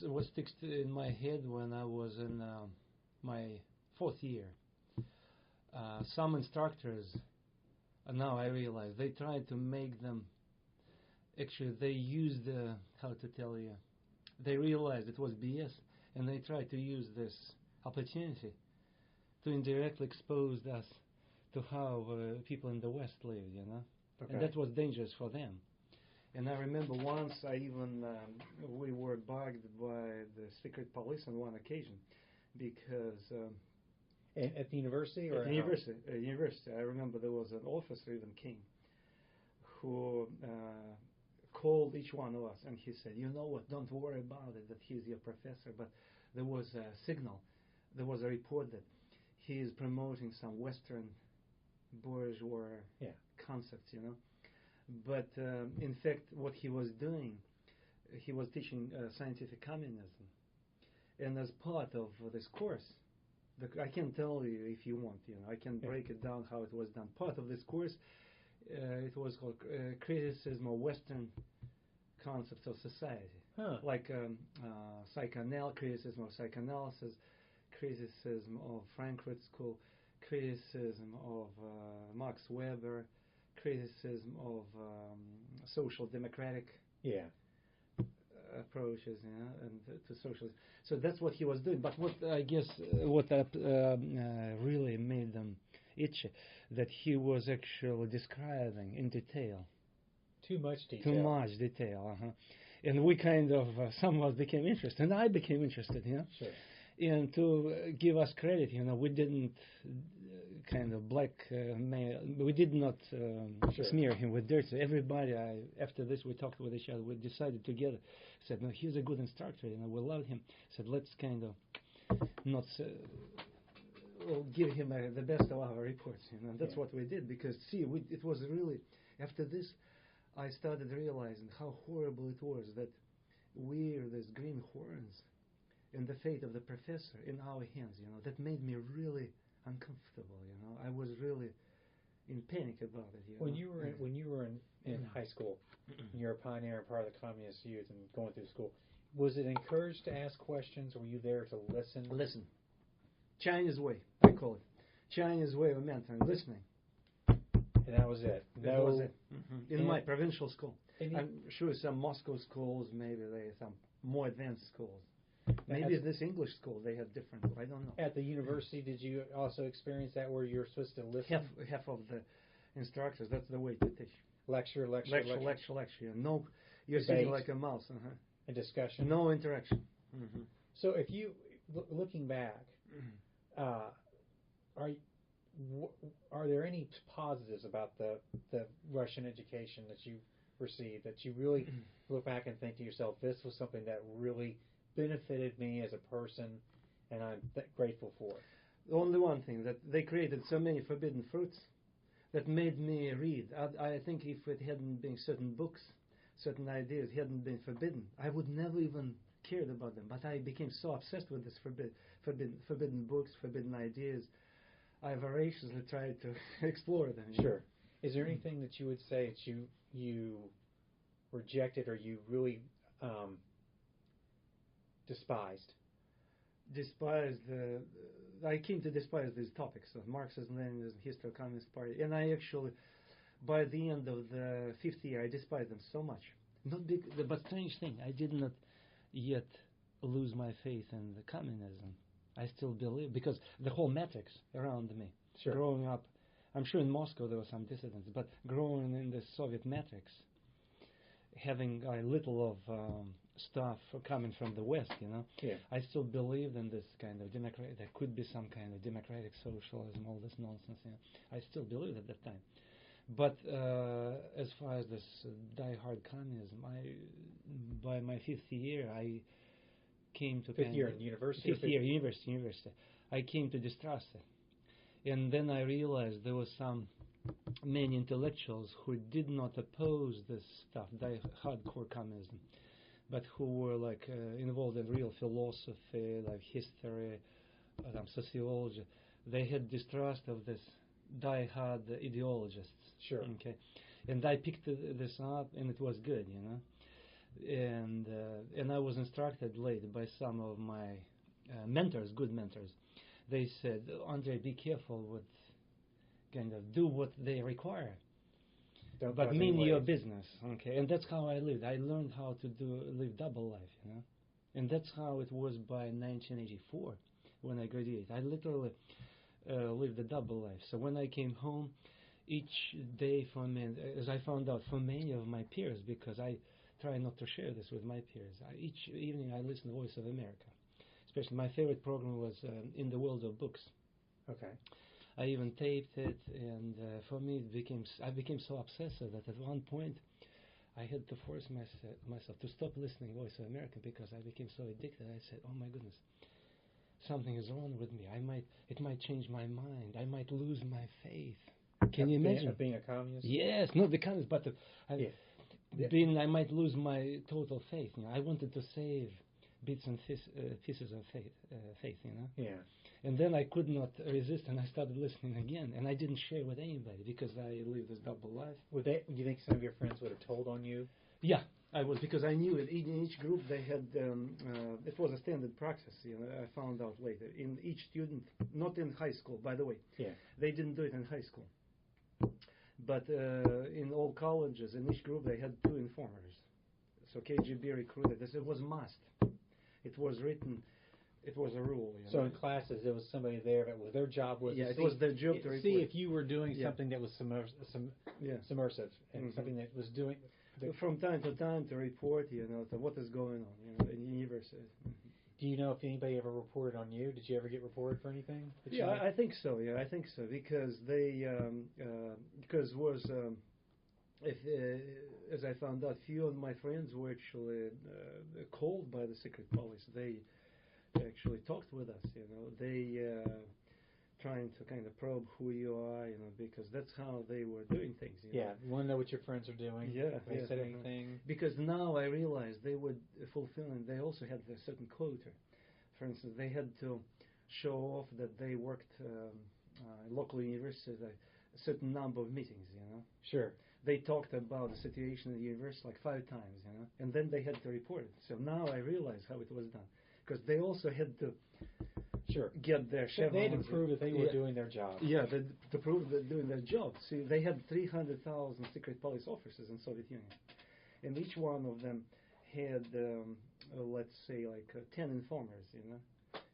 What sticks in my head when I was in my 4th year. Some instructors, now I realize, they tried to make them. Actually, they used how to tell you. They realized it was BS, and they tried to use this opportunity to indirectly expose us to how people in the West live, Okay. And that was dangerous for them. And I remember once we were bugged by the secret police on one occasion because... at the university? Or at the university. I remember there was an officer even came who called each one of us and he said, you know what, don't worry about it, that he's your professor, but there was a signal, there was a report that he is promoting some Western bourgeois concepts, But in fact, what he was doing, he was teaching scientific communism. And as part of this course, I can tell you if you want, I can break it down how it was done. Part of this course, it was called criticism of Western concepts of society, like criticism of psychoanalysis, criticism of Frankfurt School, criticism of Max Weber, criticism of social democratic approaches, and to socialism. So that's what he was doing. But what I guess really made them itchy, that he was actually describing in detail. Too much detail. Too much detail. And we kind of some of us became interested, and I became interested. Sure. And to give us credit, we didn't kind of blackmail. We did not smear him with dirt. So everybody, after this, we talked with each other. We decided together. Said, no, he's a good instructor. We loved him. Said, let's kind of not give him the best of our reports. And that's what we did. Because it was really after this, I started realizing how horrible it was that we're these green horns. And the fate of the professor in our hands, that made me really uncomfortable. I was really in panic about it. When you were in high school, and you're a pioneer and part of the communist youth and going through school, was it encouraged to ask questions? Were you there to listen? Listen. Chinese way, I call it. Chinese way of mentoring, listening. And that was it. That was it. In my provincial school. I'm sure some Moscow schools, maybe some more advanced schools. Maybe this English school, they have different, I don't know. At the university, did you also experience that where you're supposed to listen? Half of the instructors, that's the way to teach. Lecture. No, you're sitting like a mouse. A discussion. No interaction. So if you, looking back, are there any positives about the Russian education that you received that you really look back and think to yourself, this was something that really benefited me as a person, and I'm grateful for it? Only one thing, that they created so many forbidden fruits that made me read. I think if it hadn't been certain books, certain ideas hadn't been forbidden, I would never even cared about them. But I became so obsessed with this forbidden books, forbidden ideas. I voraciously tried to explore them. Sure. Is there anything that you would say that you rejected or you really despised? I came to despise these topics of Marxism, Leninism, history of Communist Party, and I actually, by the end of the 5th year, I despised them so much. But strange thing, I did not yet lose my faith in the communism. I still believe, because the whole matrix around me, Sure. growing up, I'm sure in Moscow there were some dissidents, but growing in the Soviet matrix, having a little of stuff coming from the West, Yeah. I still believed in this kind of democratic, there could be some kind of democratic socialism, all this nonsense. I still believed at that time. But as far as this die-hard communism, by my fifth year, I came to Fifth year in university. Fifth year, university. I came to distrust it, and then I realized there were many intellectuals who did not oppose this stuff, hardcore communism, but who were like involved in real philosophy, like history, sociology. They had distrust of this die-hard ideologists. Sure. Okay, and I picked this up, and it was good, And I was instructed later by some of my mentors, good mentors. They said, Andrei, be careful with kind of do what they require, but mean your business. Okay, and that's how I lived. I learned how to live double life, and that's how it was by 1984 when I graduated. I literally lived a double life. So when I came home, each day for me, as I found out for many of my peers, because I try not to share this with my peers, each evening I listened to Voice of America. Especially my favorite program was In the World of Books. Okay. I even taped it, and for me I became so obsessive that at one point I had to force myself to stop listening to Voice of America because I became so addicted. I said, oh my goodness, something is wrong with me. It might change my mind. I might lose my faith. Can you imagine? Being a communist? Yes, not the communist, but I might lose my total faith. I wanted to save bits and pieces of faith. Yeah. And then I could not resist, and I started listening again. And I didn't share with anybody because I lived this double life. Do you think some of your friends would have told on you? Yeah, I was, because I knew it. In each group they had, it was a standard practice. I found out later. In each student, not in high school, by the way. Yeah. They didn't do it in high school. But in all colleges, in each group, they had 2 informers. So KGB recruited this. It was must. It was written. It was a rule. So in classes, there was somebody there that was their job was it was their job to see if you were doing something that was submersive and something that was doing. From time to time to report, to what is going on, in university. Do you know if anybody ever reported on you? Did you ever get reported for anything? Yeah, I think so. Yeah, I think so, because they as I found out, few of my friends were actually called by the secret police. They actually talked with us. They trying to kind of probe who you are, because that's how they were doing things. Yeah, you want to know what your friends are doing. Yeah, they said anything. Because now I realize they would fulfill, and they also had a certain quota. For instance, they had to show off that they worked local universities a certain number of meetings. Sure. They talked about the situation in the university like 5 times. And then they had to report it. So now I realize how it was done, because they also had to. Sure. Get their chevrons. They had to prove that they were doing their job. Yeah, to prove they're doing their job. See, they had 300,000 secret police officers in Soviet Union, and each one of them had, let's say, like 10 informers.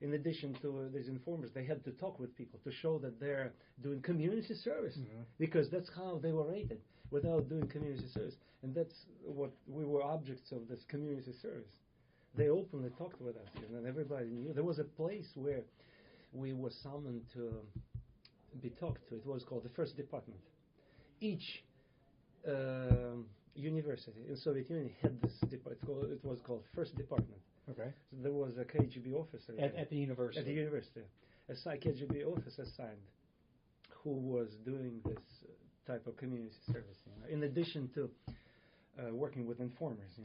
In addition to these informers, they had to talk with people to show that they're doing community service, because that's how they were rated, without doing community service, and that's what we were objects of, this community service. They openly talked with us, and everybody knew. There was a place where we were summoned to be talked to. It was called the First Department. Each university in Soviet Union had this department. It was called First Department. Okay. So there was a KGB officer at the university. At the university, a KGB officer assigned, who was doing this type of community service. In addition to working with informers.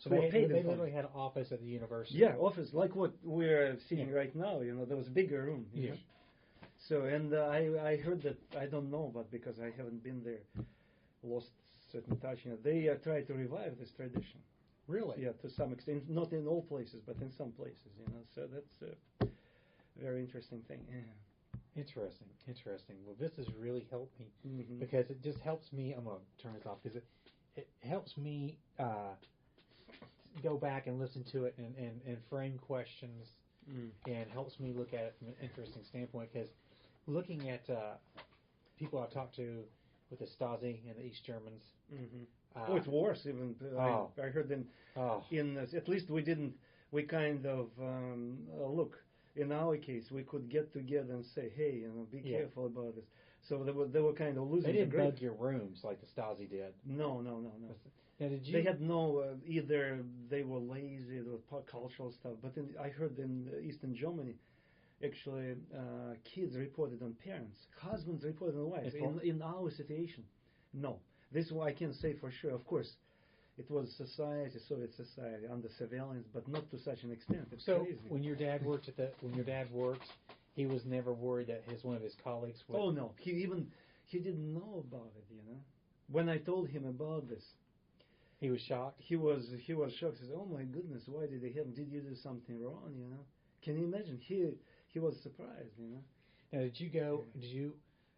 So they literally had an office at the university. Yeah, office, like what we're seeing right now. There was a bigger room. Yeah. So, and I heard that, I don't know, but because I haven't been there, lost certain touch. They try to revive this tradition. Really? Yeah, to some extent. Not in all places, but in some places. So that's a very interesting thing. Yeah. Interesting. Well, this has really helped me because it just helps me. I'm gonna turn this off because it helps me. Go back and listen to it and frame questions and helps me look at it from an interesting standpoint. Because looking at people I've talked to with the Stasi and the East Germans. It's worse even. I heard in at least we kind of look. In our case, we could get together and say, hey, be careful about this. So they were kind of losing. They didn't the grip. bug your rooms like the Stasi did. No. Now, did you? They had no either they were lazy or cultural stuff. But I heard in Eastern Germany, actually, kids reported on parents, husbands reported on wives. In our situation, no. This one I can say for sure. Of course, it was Soviet society under surveillance, but not to such an extent. It's crazy. When your dad worked he was never worried that one of his colleagues would. Oh no, he didn't know about it. When I told him about this, he was shocked. He was shocked. He said, "Oh my goodness, why did they happen? Did you do something wrong?" Can you imagine? He was surprised. Now, did you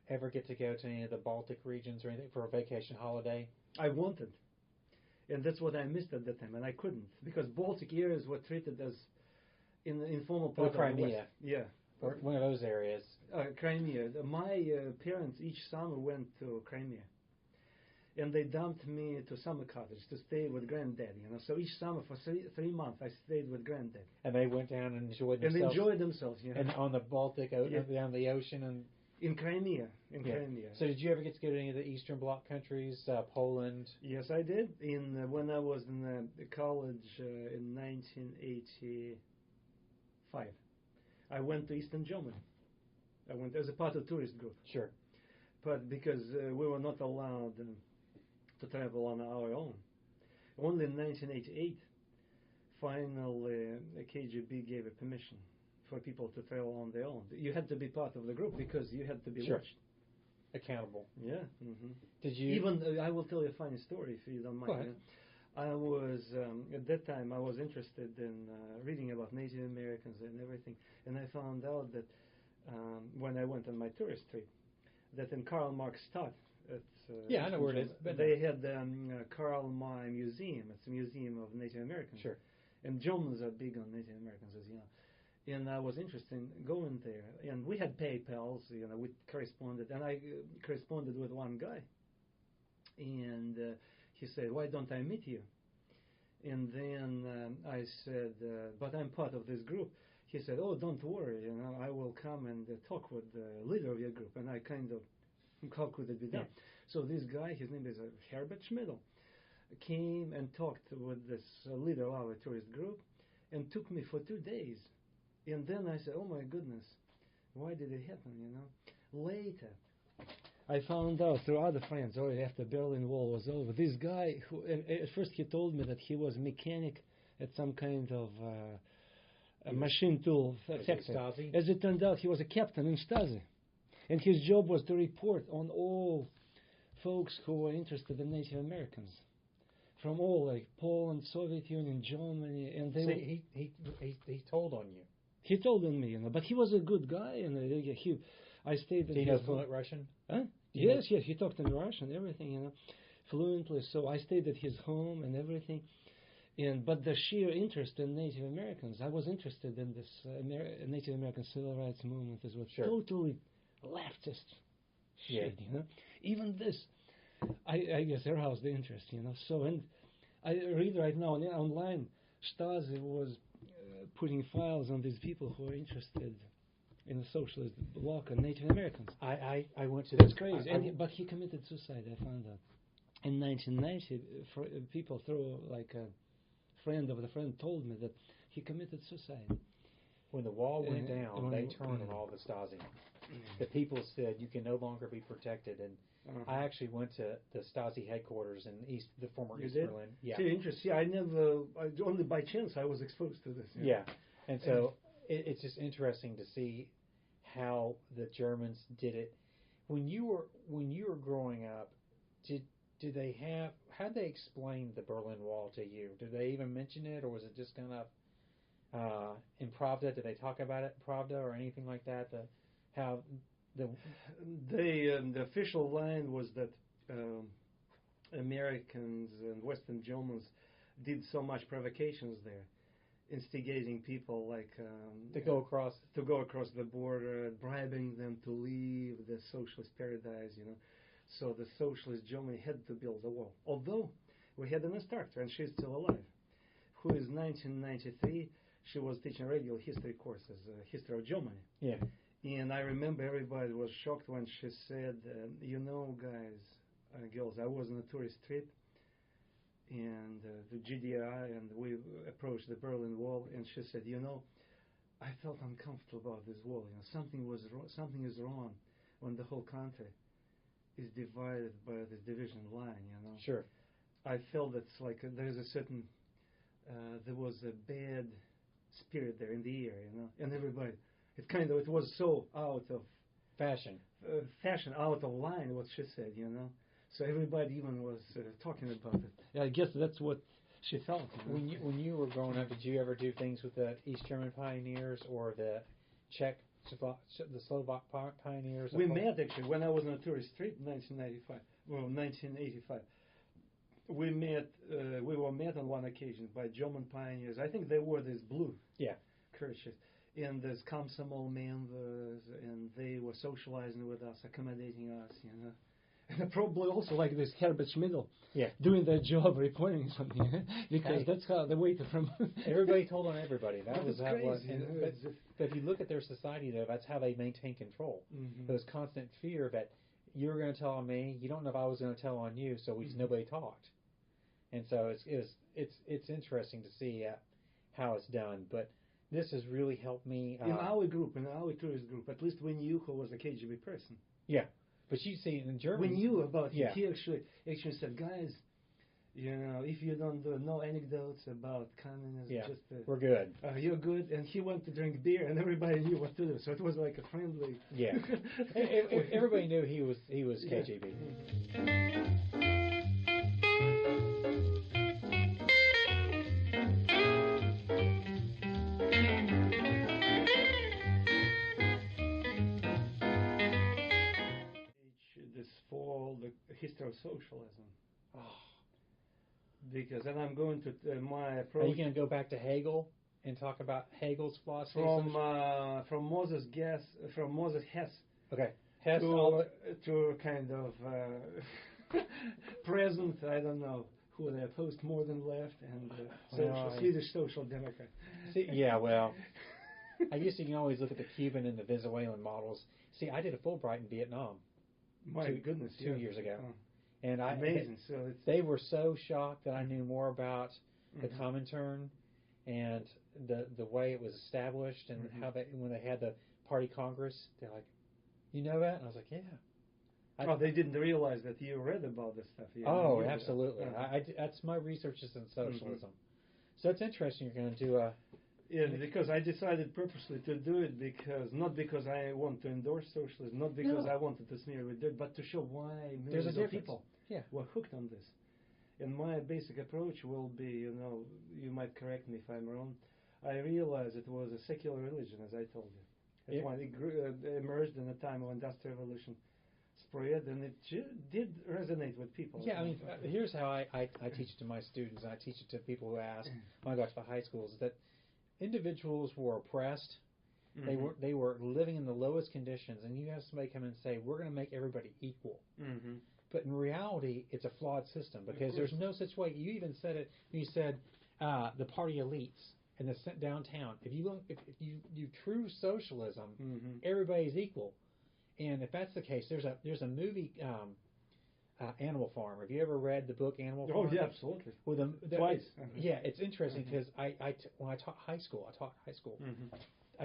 ever get to go to any of the Baltic regions or anything for a vacation holiday? I wanted, and that's what I missed at that time, and I couldn't because Baltic areas were treated as in the informal part of Crimea. the West. Yeah. Or one of those areas. Crimea. My parents each summer went to Crimea. And they dumped me to summer cottage to stay with granddad, So each summer for 3 months I stayed with granddad. And they went down and enjoyed themselves. And on the Baltic, down the ocean and... In Crimea. Crimea. So did you ever get to go to any of the Eastern Bloc countries, Poland? Yes, I did. When I was in college in 1985. I went to Eastern Germany. I went as a part of a tourist group. Sure. But because we were not allowed to travel on our own. Only in 1988, finally, KGB gave a permission for people to travel on their own. You had to be part of the group because you had to be watched. Accountable. Yeah. Did you... I will tell you a funny story if you don't mind. Go ahead. I was, at that time, I was interested in reading about Native Americans and everything. And I found out that when I went on my tourist trip, that in Karl Marx Stadt, I know where it is. They had Karl May Museum. It's a museum of Native Americans. Sure. And Germans are big on Native Americans, as you know. And I was interested in going there. And we had PayPals, we corresponded. And I corresponded with one guy. And he said, why don't I meet you? And then I said, but I'm part of this group. He said, oh, don't worry, I will come and talk with the leader of your group. And I kind of, how could it be done? So this guy, his name is Herbert Schmidl, came and talked with this leader of our tourist group and took me for 2 days. And then I said, oh my goodness, why did it happen, Later, I found out through other friends, after Berlin Wall was over, this guy, who at first he told me that he was mechanic at some kind of a machine tool factory. As it turned out, he was a captain in Stasi. And his job was to report on all folks who were interested in Native Americans. From all, like Poland, Soviet Union, Germany, and they he told on you. He told on me, but he was a good guy, and I stayed. Did he know fluent Russian? Huh? Yes, he talked in Russian, everything, fluently. So I stayed at his home and everything. But the sheer interest in Native Americans, I was interested in this Native American civil rights movement as well. Sure. Totally leftist shit, Even this, I guess, aroused the interest, So, and I read right now online, Stasi was putting files on these people who are interested in the socialist bloc and Native Americans. I went to... That's crazy. But he committed suicide, I found out. In 1990, people through, like a friend of the friend told me that he committed suicide. When the wall went down, they turned on all the Stasi. The people said, you can no longer be protected. And I actually went to the Stasi headquarters in the former East Berlin. Yeah. See, interesting. Only by chance I was exposed to this. Yeah. And so it's just interesting to see how the Germans did it. When you were growing up, how'd they explain the Berlin Wall to you? Did they even mention it, or was it just kind of in Pravda? Did they talk about it in Pravda or anything like that? The official line was that Americans and Western Germans did so much provocations there, instigating people like to go across the border, bribing them to leave the socialist paradise, So the socialist Germany had to build a wall. Although we had an instructor, and she's still alive, who is 1993. She was teaching regular history courses, history of Germany. Yeah. And I remember everybody was shocked when she said, guys, girls, I was on a tourist trip and the GDI, and we approached the Berlin Wall, and she said, I felt uncomfortable about this wall. Something is wrong when the whole country is divided by this division line. Sure. I felt it's like there's a certain there was a bad spirit there in the air, and everybody. It was so out of fashion, out of line. What she said, So everybody even was talking about it. Yeah, I guess that's what she felt. When you were growing up, did you ever do things with the East German pioneers or the Czech, the Slovak pioneers? We met actually when I was on a tourist trip in 1985. We were met on one occasion by German pioneers. I think they wore these blue kerchiefs. And there's Komsomol members, and they were socializing with us, accommodating us, And probably also like this Herbert Schmidl, doing their job, reporting something, because that's how the way from. Everybody told on everybody. That was how it was. But if you look at their society, though, that's how they maintain control. Mm-hmm. There was constant fear that you were going to tell on me, you don't know if I was going to tell on you, so nobody talked. And so it's interesting to see how it's done, but. This has really helped me. In our tourist group, at least we knew who was a KGB person. Yeah, but you see, in Germany, we knew about him. He actually said, guys, if you don't know anecdotes about communism, we're good. You're good. And he went to drink beer, and everybody knew what to do. So it was like a friendly. Yeah, everybody knew he was KGB. The history of socialism. Because, and I'm going to my approach. Are you going to go back to Hegel and talk about Hegel's philosophy? From Moses Hess. Okay, Hess to kind of present. I don't know who they postmodern left and Swedish social democrat. See, well. I guess you can always look at the Cuban and the Venezuelan models. See, I did a Fulbright in Vietnam. My goodness, 2 years ago. And amazing. They were so shocked that I knew more about the Comintern and the way it was established and how when they had the Party Congress, they're like, you know that? And I was like, yeah. They didn't realize that you read about this stuff. Absolutely. That's my research is in socialism. So it's interesting. You're going to do a. Yeah, because I decided purposely to do it not because I want to endorse socialism, not because I wanted to smear with dirt, but to show why millions of people were hooked on this. And my basic approach will be, you might correct me if I'm wrong, I realized it was a secular religion, as I told you. It emerged in a time of industrial revolution, spread, and it did resonate with people. Yeah, I mean, here's how I teach it to my students, and I teach it to people who ask when I go to the high schools, that individuals were oppressed. They were living in the lowest conditions, and you have somebody come and say, we're going to make everybody equal. But in reality, it's a flawed system because there's no such way. You even said it. You said the party elites and the downtown. If you true socialism, everybody's equal. And if that's the case, there's a movie. Animal Farm. Have you ever read the book Animal Farm? Oh, yeah, absolutely. Twice. Yeah, it's interesting because when I taught high school, I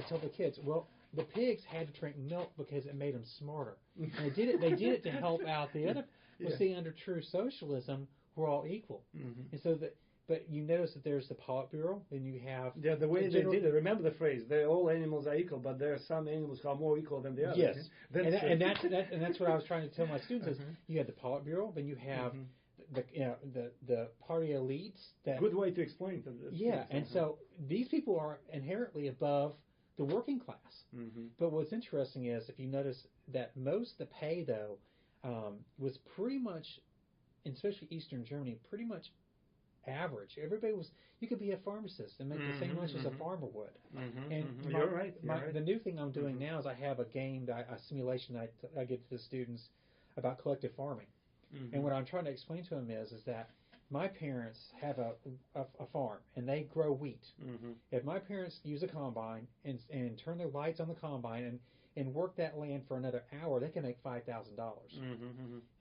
tell the kids, well, the pigs had to drink milk because it made them smarter. And they did it to help out the other. Well, see, under true socialism, we're all equal. And so but you notice that there's the Politburo, and you have... Yeah, the way they did it. Remember the phrase, all animals are equal, but there are some animals who are more equal than the others. Yes. And that's what I was trying to tell my students is you have the Politburo, then you have the party elites. Good way to explain it. Yeah, and so these people are inherently above the working class. But what's interesting is, if you notice that most of the pay, though, was pretty much, especially Eastern Germany, pretty much average. Everybody was. You could be a pharmacist and make the same lunch as a farmer would. And You're right. The new thing I'm doing now is I have a game, a simulation I give to the students about collective farming. And what I'm trying to explain to them is that my parents have a farm and they grow wheat. If my parents use a combine and turn their lights on the combine and work that land for another hour, they can make $5,000.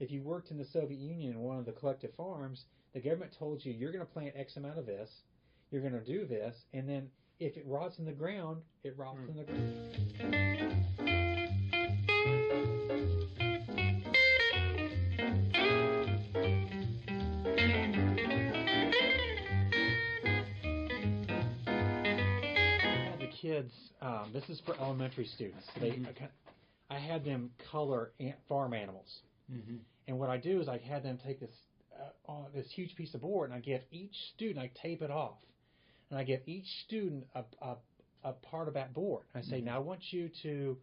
If you worked in the Soviet Union in one of the collective farms, the government told you you're going to plant X amount of this, you're going to do this, and then if it rots in the ground, it rots in the ground. Kids, this is for elementary students. I had them color farm animals, and what I do is I had them take this huge piece of board, and I give each student, I tape it off, and I give each student a part of that board. I say, now I want you to,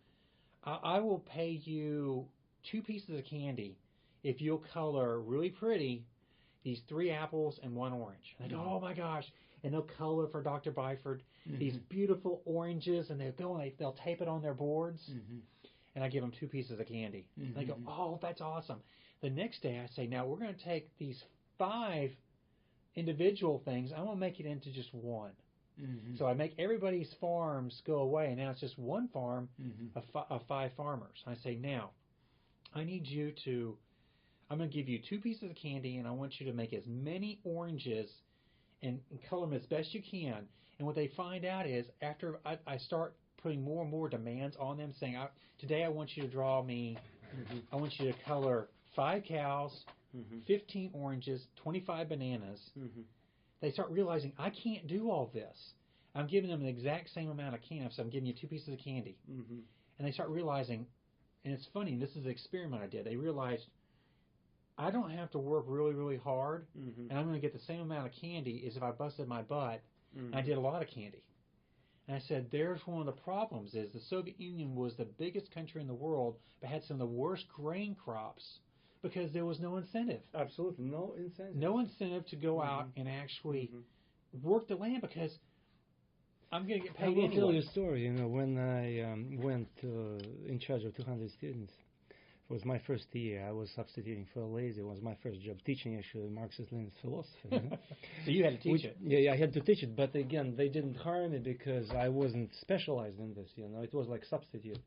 I will pay you 2 pieces of candy if you'll color really pretty these 3 apples and 1 orange. And I go, oh my gosh. And they'll color for Dr. Byford these beautiful oranges, and they'll go and they'll tape it on their boards, and I give them 2 pieces of candy. And they go, oh, that's awesome. The next day I say, now we're going to take these 5 individual things, I'm going to make it into just 1. So I make everybody's farms go away, and now it's just 1 farm of 5 farmers. I say, now, I need you to, I'm going to give you 2 pieces of candy, and I want you to make as many oranges and color them as best you can. And what they find out is after I start putting more and more demands on them, saying, today I want you to draw me, I want you to color 5 cows, 15 oranges, 25 bananas. They start realizing, I can't do all this. I'm giving them the exact same amount of candy, so I'm giving you 2 pieces of candy. And they start realizing, and it's funny, this is an experiment I did. They realized, I don't have to work really, really hard, and I'm going to get the same amount of candy as if I busted my butt, and I did a lot of candy. And I said, there's one of the problems is the Soviet Union was the biggest country in the world, but had some of the worst grain crops because there was no incentive. Absolutely, no incentive. No incentive to go out and actually work the land because I'm going to get paid anyway. I will tell you a story. When I went in charge of 200 students, it was my first year. I was substituting for a lady. It was my first job teaching, actually, Marxist-Leninist philosophy. So you had to teach it. Yeah, I had to teach it. But again, they didn't hire me because I wasn't specialized in this. It was like substitute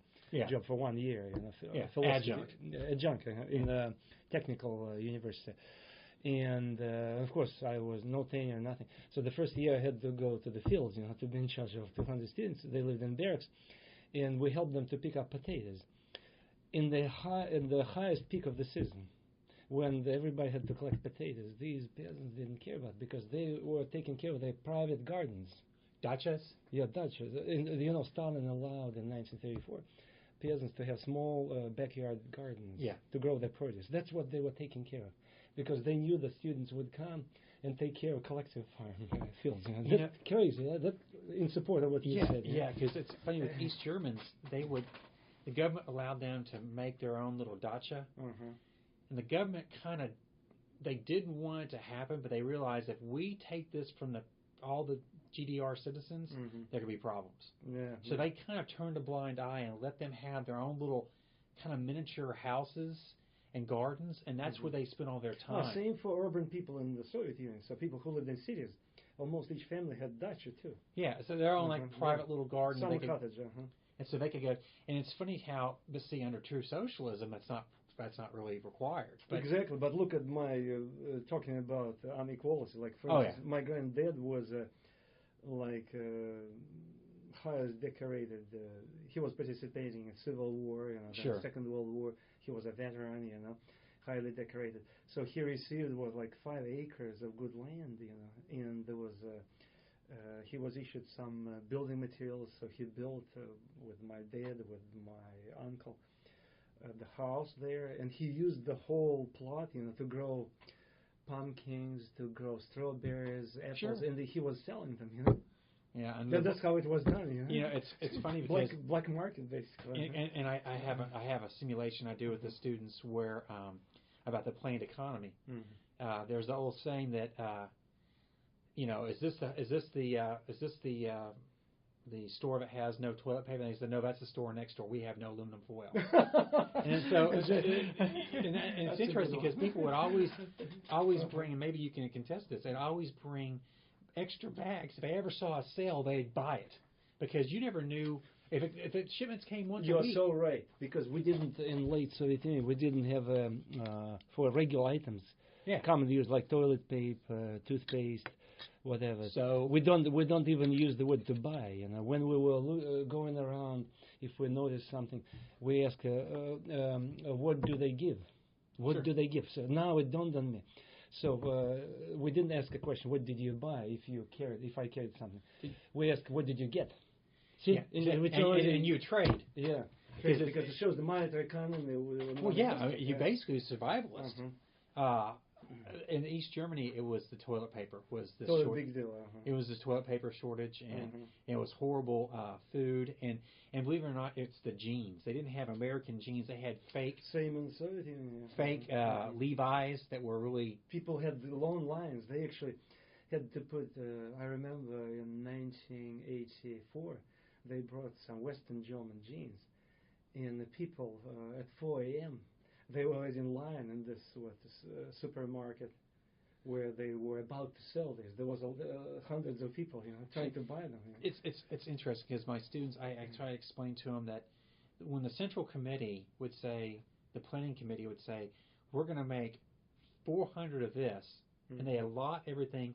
job for 1 year. Adjunct. Adjunct in a technical university. And of course, I was no tenure, nothing. So the first year I had to go to the fields, to be in charge of 200 students. They lived in barracks, and we helped them to pick up potatoes. In the highest peak of the season, when everybody had to collect potatoes, these peasants didn't care about it because they were taking care of their private gardens. Dachas? Yeah, dachas. Stalin allowed in 1934 peasants to have small backyard gardens to grow their produce. That's what they were taking care of because they knew the students would come and take care of collective farm fields. That's crazy. That in support of what you said. Yeah, because it's funny with East Germans, the government allowed them to make their own little dacha, and the government they didn't want it to happen, but they realized if we take this from all the GDR citizens, there could be problems. So they kind of turned a blind eye and let them have their own little kind of miniature houses and gardens, and that's where they spent all their time. Same for urban people in the Soviet Union. So people who lived in cities, almost each family had dacha too. Yeah, so they're on like private little gardens. Some cottage. And so they could go, and it's funny how, but see, under true socialism, that's not really required. But exactly, but look at my talking about inequality. Like, for instance, my granddad was highest decorated. He was participating in Civil War, the Second World War. He was a veteran, highly decorated. So he received 5 acres of good land, and there was. He was issued some building materials, so he built with my dad, with my uncle, the house there, and he used the whole plot, to grow pumpkins, to grow strawberries, apples, and he was selling them, Yeah, and that's how it was done. It's funny because black market basically. And I have a simulation I do with the students where about the planned economy. There's the old saying that is this the store that has no toilet paper? And they said, no, that's the store next door. We have no aluminum foil. And so it's interesting because people would always bring, and maybe you can contest this, they'd always bring extra bags. If they ever saw a sale, they'd buy it because you never knew if shipments came once a week. You're so right, because we didn't, in late Soviet Union, we didn't have, for regular items, common use like toilet paper, toothpaste, whatever. So we don't even use the word to buy. When we were going around, if we notice something, we ask, what do they give? What do they give? So now it dawned on me. So we didn't ask a question, what did you buy if I carried something? We asked, what did you get? See, and you trade. Yeah. Because it shows the monetary economy. Well, you basically survivalist. In East Germany, it was the toilet paper was the big deal. It was the toilet paper shortage, and it was horrible food, and believe it or not, it's the jeans. They didn't have American jeans; they had fake. Same in Soviet Union. Fake Levi's that were really. People had the long lines. They actually had to put. I remember in 1984, they brought some Western German jeans, and the people at 4 a.m. they were already in line in this supermarket where they were about to sell this. There was hundreds of people, trying to buy them. It's interesting because my students, I try to explain to them that when the Central Committee would say, the Planning Committee would say, we're going to make 400 of this, and they allot everything.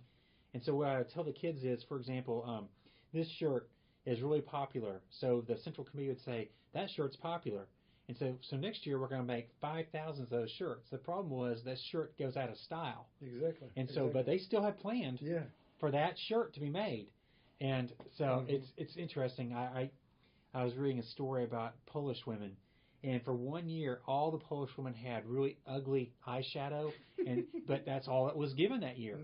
And so what I would tell the kids is, for example, this shirt is really popular. So the Central Committee would say, that shirt's popular. And so next year we're going to make 5,000 of those shirts. The problem was that shirt goes out of style. Exactly. And so, but they still had planned for that shirt to be made. And so it's interesting. I was reading a story about Polish women, and for 1 year, all the Polish women had really ugly eyeshadow, but that's all it was given that year.